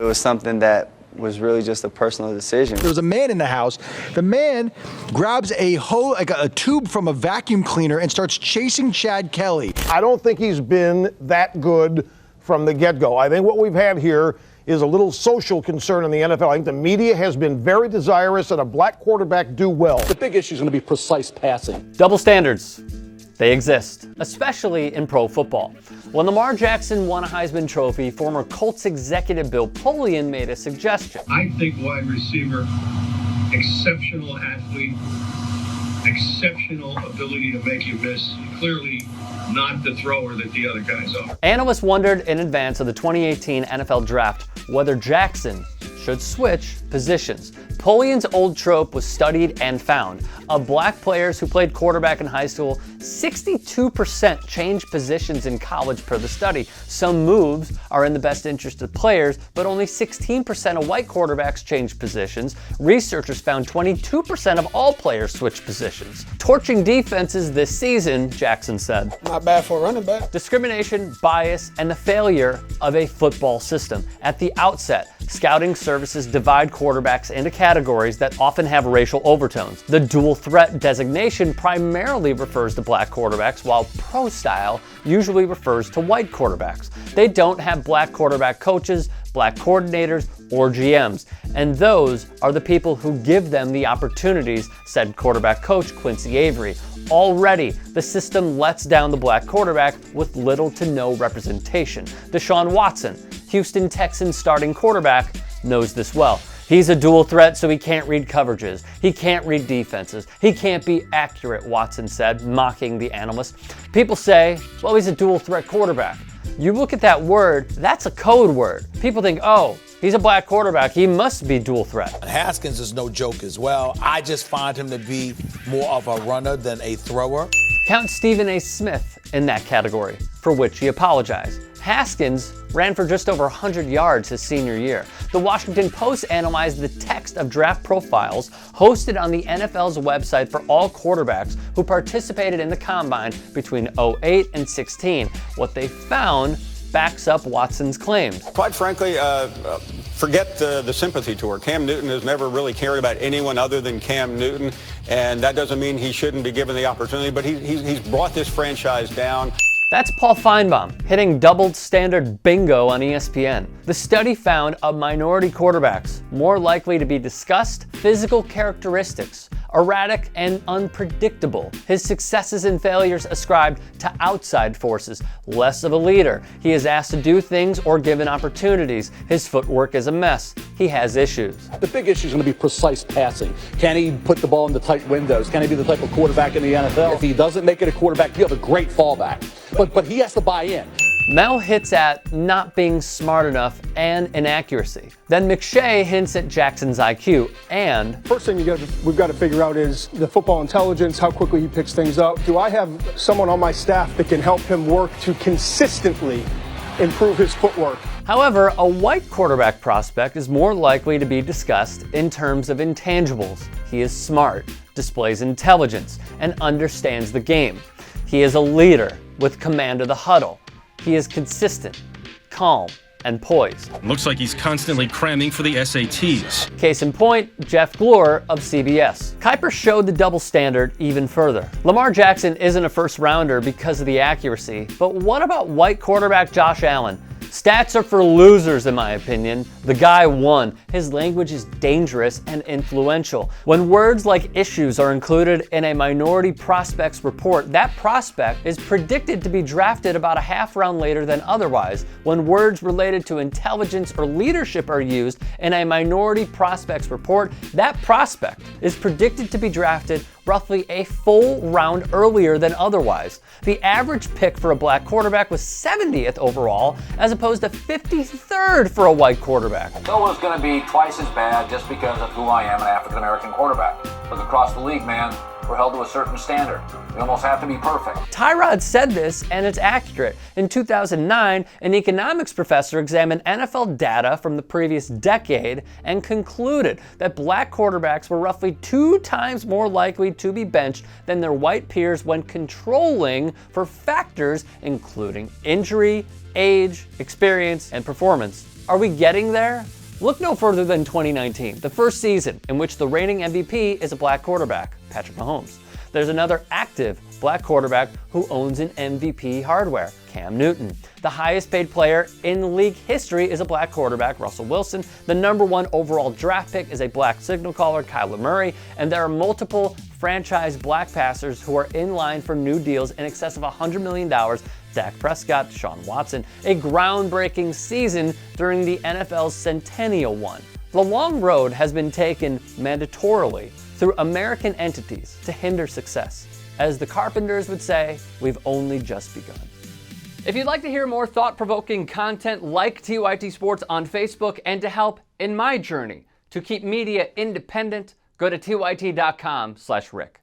It was something that was really just a personal decision. There was a man in the house. The man grabs a tube from a vacuum cleaner and starts chasing Chad Kelly. I don't think he's been that good from the get-go. I think what we've had here is a little social concern in the NFL. I think the media has been very desirous that a black quarterback do well. The big issue is going to be precise passing. Double standards. They exist, especially in pro football. When Lamar Jackson won a Heisman Trophy, former Colts executive Bill Polian made a suggestion. I think wide receiver, exceptional athlete, exceptional ability to make you miss. Clearly not the thrower that the other guys are. Analysts wondered in advance of the 2018 NFL Draft whether Jackson should switch positions. Polian's old trope was studied and found. Of black players who played quarterback in high school, 62% changed positions in college per the study. Some moves are in the best interest of players, but only 16% of white quarterbacks changed positions. Researchers found 22% of all players switched positions. Torching defenses this season, Jackson said. Not bad for a running back. Discrimination, bias, and the failure of a football system. At the outset, scouting services divide quarterbacks into categories that often have racial overtones. The dual threat designation primarily refers to black quarterbacks, while pro style usually refers to white quarterbacks. They don't have black quarterback coaches, black coordinators, or GMs, and those are the people who give them the opportunities, said quarterback coach Quincy Avery. Already, the system lets down the black quarterback with little to no representation. Deshaun Watson, Houston Texans starting quarterback, knows this well. He's a dual threat, so he can't read coverages. He can't read defenses. He can't be accurate, Watson said, mocking the analyst. People say, well, he's a dual threat quarterback. You look at that word, that's a code word. People think, oh, he's a black quarterback, he must be dual threat. Haskins is no joke as well. I just find him to be more of a runner than a thrower. Count Stephen A. Smith in that category, for which he apologized. Haskins ran for just over 100 yards his senior year. The Washington Post analyzed the text of draft profiles hosted on the NFL's website for all quarterbacks who participated in the combine between 2008 and 16. What they found backs up Watson's claims. Quite frankly, forget the sympathy tour. Cam Newton has never really cared about anyone other than Cam Newton, and that doesn't mean he shouldn't be given the opportunity, but he's brought this franchise down. That's Paul Feinbaum hitting double standard bingo on ESPN. The study found of minority quarterbacks more likely to be discussed, physical characteristics, erratic and unpredictable. His successes and failures ascribed to outside forces, less of a leader. He is asked to do things or given opportunities. His footwork is a mess. He has issues. The big issue is going to be precise passing. Can he put the ball in the tight windows? Can he be the type of quarterback in the NFL? If he doesn't make it a quarterback, you have a great fallback. But he has to buy in. Mel hits at not being smart enough and inaccuracy. Then McShay hints at Jackson's IQ and... First thing we've got to figure out is the football intelligence, how quickly he picks things up. Do I have someone on my staff that can help him work to consistently improve his footwork? However, a white quarterback prospect is more likely to be discussed in terms of intangibles. He is smart, displays intelligence, and understands the game. He is a leader with command of the huddle. He is consistent, calm, and poised. Looks like he's constantly cramming for the SATs. Case in point, Jeff Glor of CBS. Kuiper showed the double standard even further. Lamar Jackson isn't a first rounder because of the accuracy, but what about white quarterback Josh Allen? Stats are for losers, in my opinion. The guy won. His language is dangerous and influential. When words like issues are included in a minority prospects report, that prospect is predicted to be drafted about a half round later than otherwise. When words related to intelligence or leadership are used in a minority prospects report, that prospect is predicted to be drafted roughly a full round earlier than otherwise. The average pick for a black quarterback was 70th overall, as opposed to 53rd for a white quarterback. No it's going to be twice as bad just because of who I am, an African-American quarterback. Look across the league, man. We're held to a certain standard. We almost have to be perfect. Tyrod said this, and it's accurate. In 2009, an economics professor examined NFL data from the previous decade and concluded that black quarterbacks were roughly 2 times more likely to be benched than their white peers when controlling for factors including injury, age, experience, and performance. Are we getting there? Look no further than 2019, the first season in which the reigning MVP is a black quarterback, Patrick Mahomes. There's another active black quarterback who owns an MVP hardware, Cam Newton. The highest paid player in league history is a black quarterback, Russell Wilson. The #1 overall draft pick is a black signal caller, Kyler Murray. And there are multiple franchise black passers who are in line for new deals in excess of $100 million. Dak Prescott, Deshaun Watson, a groundbreaking season during the NFL's Centennial one. The long road has been taken mandatorily through American entities to hinder success. As the Carpenters would say, we've only just begun. If you'd like to hear more thought-provoking content like TYT Sports on Facebook and to help in my journey to keep media independent, go to tyt.com/Rick.